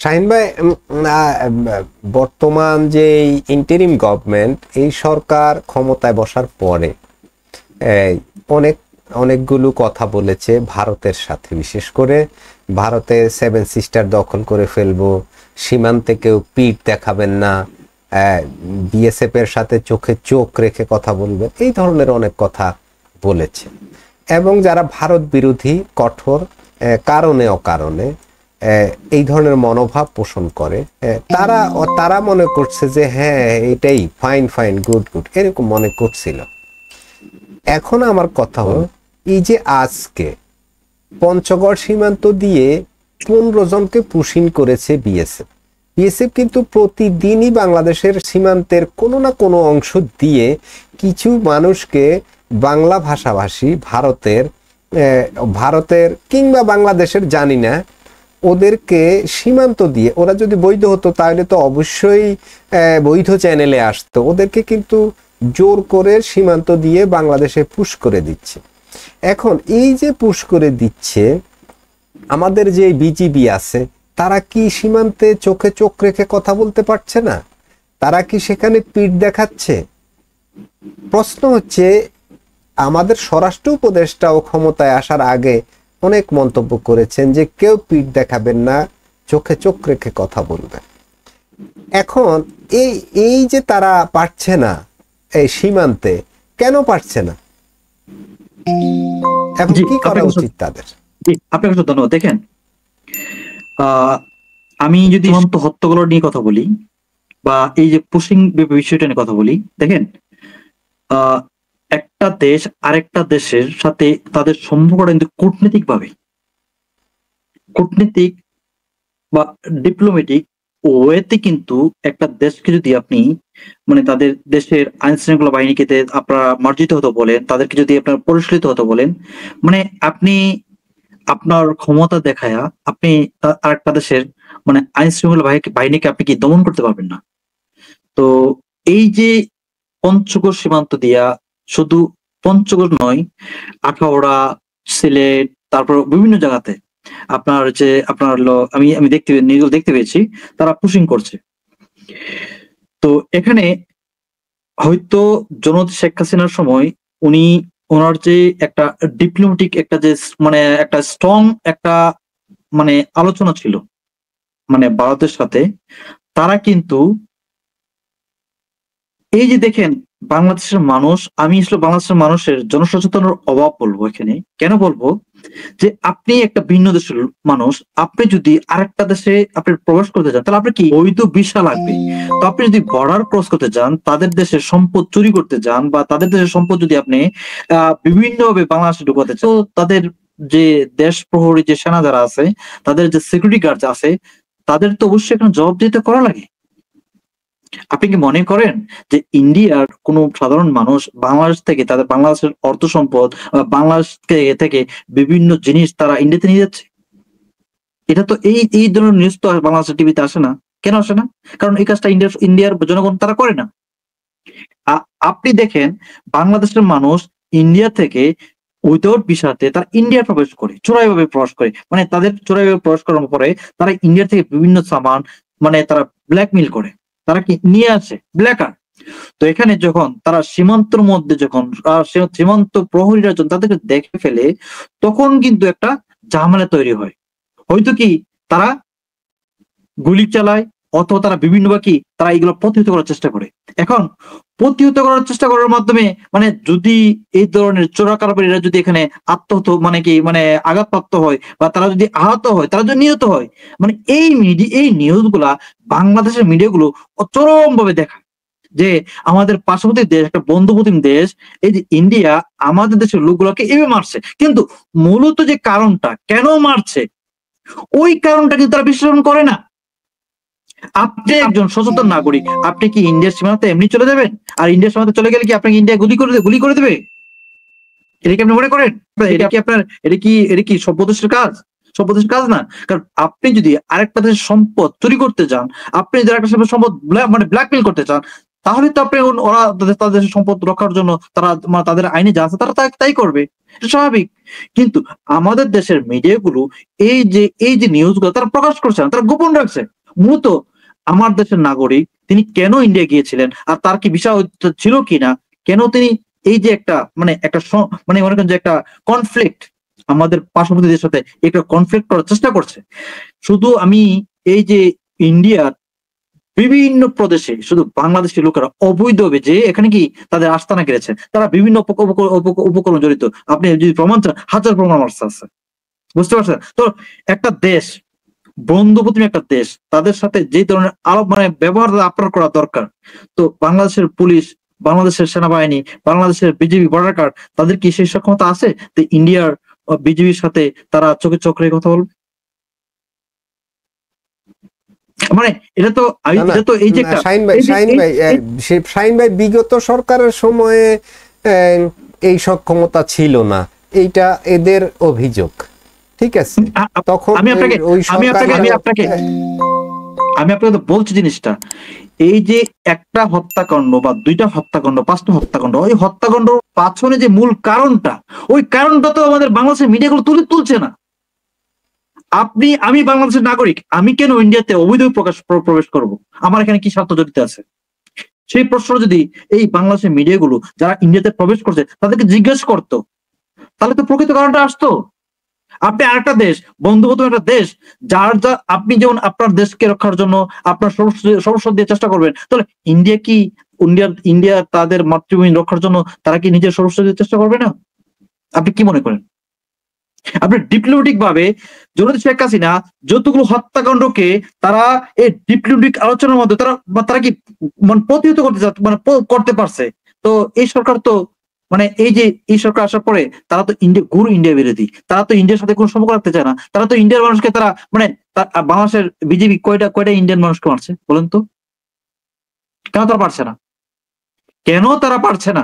শাহিন ভাই, বর্তমান যে ইন্টারিম গভর্নমেন্ট, এই সরকার ক্ষমতায় বসার পরে অনেকগুলো কথা বলেছে ভারতের সাথে, বিশেষ করে ভারতের 7 সিস্টার দখল করে ফেলবো, সীমান্তে কেউ পিঠ দেখাবেন না, বিএসএফ এর সাথে চোখে চোখ রেখে কথা বলবে, এই ধরনের অনেক কথা বলেছে। এবং যারা ভারত বিরোধী কঠোর কারণে অকারণে এই ধরনের মনোভাব পোষণ করে, তারা মনে করছে যে হ্যাঁ এটাই ফাইন ফাইন গুড গুড, এরকম মনে করছিল। এখন আমার কথা হলো, এই যে আজকে পঞ্চগড় সীমান্ত দিয়ে 15 জনকে পুশিং করেছে বিএসএফ কিন্তু প্রতিদিনই বাংলাদেশের সীমান্তের কোনো না কোনো অংশ দিয়ে কিছু মানুষকে বাংলা ভাষাভাষী ভারতের কিংবা বাংলাদেশের জানি না, ওদেরকে সীমান্ত দিয়ে, ওরা যদি বৈধ হতো তাহলে তো অবশ্যই বৈধ চ্যানেলে আসতো, ওদেরকে কিন্তু জোর করে সীমান্ত দিয়ে বাংলাদেশে পুশ করে দিচ্ছে। এখন এই যে পুশ করে দিচ্ছে, আমাদের যে বিজিবি আছে তারা কি সীমান্তে চোখে চোখ রেখে কথা বলতে পারছে না? তারা কি সেখানে পিঠ দেখাচ্ছে? প্রশ্ন হচ্ছে, আমাদের স্বরাষ্ট্র উপদেষ্টাও ক্ষমতায় আসার আগে অনেক মন্তব্য করেছেন যে কেউ পিঠ দেখাবেন না, চোখে চোখ রেখে কথা বলবেন। এখন এই যে তারা পারছে না এই সীমান্তে, কেন পারছে না? এখন কি করা উচিত তাদের? আপনাকে ধন্যবাদ। দেখেন, আমি যদি সীমান্ত হত্যাগুলো নিয়ে কথা বলি বা এই যে পুশিং বিষয়টা নিয়ে কথা বলি, দেখেন একটা দেশ আরেকটা দেশের সাথে তাদের সম্পর্কটা কিন্তু কূটনৈতিক বা ডিপ্লোম্যাটিক ওয়েতে কিন্তু একটা দেশকে যদি আপনি মানে তাদের দেশের আইন শৃঙ্খলা বাহিনীকে আপনারা মার্জিত হতে বলেন, তাদেরকে যদি আপনার পরিচালিত হতে বলেন, মানে আপনি আপনার ক্ষমতা দেখায়া আপনি আরেকটা দেশের মানে আইন শৃঙ্খলা বাহিনীকে আপনি কি দমন করতে পারবেন না। তো এই যে পঞ্চগড় সীমান্ত দিয়া, শুধু পঞ্চগড় নয়, আখাউড়া, সিলেট, তারপর বিভিন্ন জায়গাতে আপনার হলো আমি দেখতে পেয়েছি তারা পুশিং করছে। তো এখানে হয়তো জননেত্রী শেখ হাসিনার সময় ওনার যে একটা ডিপ্লোম্যাটিক একটা যে মানে একটা স্ট্রং একটা মানে আলোচনা ছিল মানে ভারতের সাথে, তারা কিন্তু এই যে দেখেন বাংলাদেশের মানুষ, আমি আসলে বাংলাদেশের মানুষের জনসচেতনের অভাব বলবো এখানে। কেন বলবো যে আপনি একটা ভিন্ন দেশের মানুষ, আপনি যদি আরেকটা দেশে আপনি প্রবেশ করতে চান তাহলে আপনার কি বৈধ ভিসা লাগবে। তো আপনি যদি বর্ডার ক্রস করতে যান, তাদের দেশের সম্পদ চুরি করতে যান বা তাদের দেশের সম্পদ যদি আপনি বিভিন্নভাবে বাংলাদেশে ঢুকাতে চান, তো তাদের যে দেশ প্রহরী যে সেনা যারা আছে, তাদের যে সিকিউরিটি গার্ড আছে, তাদের তো অবশ্যই এখানে জবাবদিহিতা করা লাগে। আপনি কি মনে করেন যে ইন্ডিয়ার কোন সাধারণ মানুষ বাংলাদেশ থেকে তাদের বাংলাদেশের অর্থ সম্পদ বা বাংলাদেশ থেকে বিভিন্ন জিনিস তারা ইন্ডিয়াতে নিয়ে যাচ্ছে? এটা তো এই ধরনের নিউজ তো বাংলাদেশের টিভিতে আসে না। কেন আসে না? কারণ এই কাজটা ইন্ডিয়ার জনগণ তারা করে না। আপনি দেখেন বাংলাদেশের মানুষ ইন্ডিয়া থেকে উইদাউট ভিসাতে তারা ইন্ডিয়া প্রবেশ করে, চোরাইভাবে প্রবেশ করে, মানে তাদের চোরাইভাবে প্রবেশ করার পরে তারা ইন্ডিয়া থেকে বিভিন্ন সামান মানে তারা ব্ল্যাকমেইল করে, তারা কি নিয়ে আসে ব্ল্যাকার। তো এখানে যখন তারা সীমান্তর মধ্যে যখন সীমান্ত প্রহরীরা যখন তাদেরকে দেখে ফেলে, তখন কিন্তু একটা ঝামেলা তৈরি হয়। হয়তো কি তারা গুলি চালায় অথবা তারা বিভিন্ন বাকি তারা এগুলো প্রতিহত করার চেষ্টা করে। এখন প্রতিহত করার চেষ্টা করার মাধ্যমে মানে যদি এই ধরনের চোরাকারবারীরা যদি এখানে আত্মহত মানে কি মানে আঘাতপ্রাপ্ত হয় বা তারা যদি আহত হয়, তারা যদি নিহত হয়, মানে এই নিউজ গুলা বাংলাদেশের মিডিয়াগুলো চরম ভাবে দেখায় যে আমাদের পার্শ্ববর্তী দেশ একটা বন্ধুপ্রতিম দেশ এই যে ইন্ডিয়া আমাদের দেশের লোকগুলোকে এভাবে মারছে, কিন্তু মূলত যে কারণটা কেন মারছে ওই কারণটা কিন্তু তারা বিশ্লেষণ করে না। আপনি একজন সচেতন নাগরিক, আপনি কি ইন্ডিয়ার সীমানাতে এমনি চলে যাবেন? আর ইন্ডিয়ার সীমানাতে চলে গেলে কি আপনাকে ইন্ডিয়া গুলি করে দেবে? এটা কি আপনি মনে করেন? এটা কি সভ্য দেশের কাজ? সভ্য দেশের কাজ না। কারণ আপনি যদি আরেকটা দেশের সম্পদ চুরি করতে চান, আপনি যদি আরেকটা দেশের সম্পদ মানে ব্ল্যাকমেইল করতে চান, তাহলে তো আপনি ওরা তাদের সম্পদ রক্ষার জন্য তারা তাদের আইনে যা আছে তারা তাই করবে। এটা স্বাভাবিক। কিন্তু আমাদের দেশের মিডিয়াগুলো এই যে নিউজগুলো তারা প্রকাশ করছে না, তারা গোপন রাখছে। মূলত আমার দেশের নাগরিক তিনি কেন ইন্ডিয়া গিয়েছিলেন, আর তার কি ভিসা ছিল কিনা, কেন তিনি এই যে একটা মানে মনে করেন যে একটা কনফ্লিক্ট আমাদের পার্শ্ববর্তী দেশের সাথে একটা কনফ্লিক্ট করার চেষ্টা করছে। শুধু আমি এই যে ইন্ডিয়ার বিভিন্ন প্রদেশে শুধু বাংলাদেশি লোকেরা অবৈধভাবে যে এখানে কি তাদের আস্তানা গেড়েছে, তারা বিভিন্ন উপকরণ জড়িত। আপনি যদি প্রমাণ চান, হাজার প্রমাণ আমার কাছে আছে। বুঝতে পারছেন তো? একটা দেশ, বন্ধুপ্রতিম একটা দেশ, তাদের সাথে যে ধরনের আলাপ মানে ব্যবহার আপনার করা দরকার, তো বাংলাদেশের পুলিশ, বাংলাদেশের সেনাবাহিনী, বাংলাদেশের বিজেপি বর্ডার গার্ড, তাদের কি সেই সক্ষমতা আছে যে ইন্ডিয়ার বিজেপির সাথে তারা চোখে চোখ রেখে কথা বলবে? মানে এটা তো না না এটা তো এই যে না, একটা শাহিন ভাই বিগত সরকারের সময়ে এই সক্ষমতা ছিল না, এইটা এদের অভিযোগ। ঠিক আছে, তখন আমি আপনাকে ওই আমি সরকার আপনাকে আমি আপনাকে তো বলছি জিনিসটা, এই যে একটা হত্যাকাণ্ড বা দুইটা হত্যাকাণ্ড, পাঁচটা হত্যাকাণ্ড, ওই হত্যাকাণ্ড পাছনে যে মূল কারণটা, ওই কারণটা তো আমাদের বাংলাদেশের মিডিয়াগুলো তুলছে না। আমি বাংলাদেশের নাগরিক, আমি কেন ইন্ডিয়াতে অবৈধ প্রবেশ করব? আমার এখানে কি স্বার্থ জড়িত আছে? সেই প্রশ্ন যদি এই বাংলাদেশের মিডিয়াগুলো যারা ইন্ডিয়াতে প্রবেশ করছে তাদেরকে জিজ্ঞেস করতো, তাহলে তো প্রকৃত কারণটা আসতো। আপনি আরেকটা দেশ, বন্ধুপ্রতিম একটা দেশ, আপনি যেমন আপনার দেশকে রক্ষার জন্য আপনার সর্বস্ব দিয়ে চেষ্টা করবেন, তাহলে ইন্ডিয়া তাদের মাতৃভূমি রক্ষার জন্য তারা কি নিজের সর্বস্ব দিয়ে চেষ্টা করবে না? আপনি কি মনে করেন? আপনি ডিপ্লোমেটিক ভাবে জনতা শেখ হাসিনা যতগুলো হত্যাকাণ্ডকে তারা এই ডিপ্লোমেটিক আলোচনার মধ্যে তারা কি মানে প্রতিহত করতে পারছে। তো এই সরকার তো মানে এই সরকার আসার পরে তারা তো ইন্ডিয়া বিরোধী, তারা তো ইন্ডিয়ার সাথে কোনো সম্পর্ক রাখতে চায় না, তারা তো ইন্ডিয়ার মানুষকে তারা মানে বাংলাদেশের বিজেপি কয়টা ইন্ডিয়ান মানুষকে মারছে বলেন তো? কেন তারা পারছে না? কেন তারা পারছে না?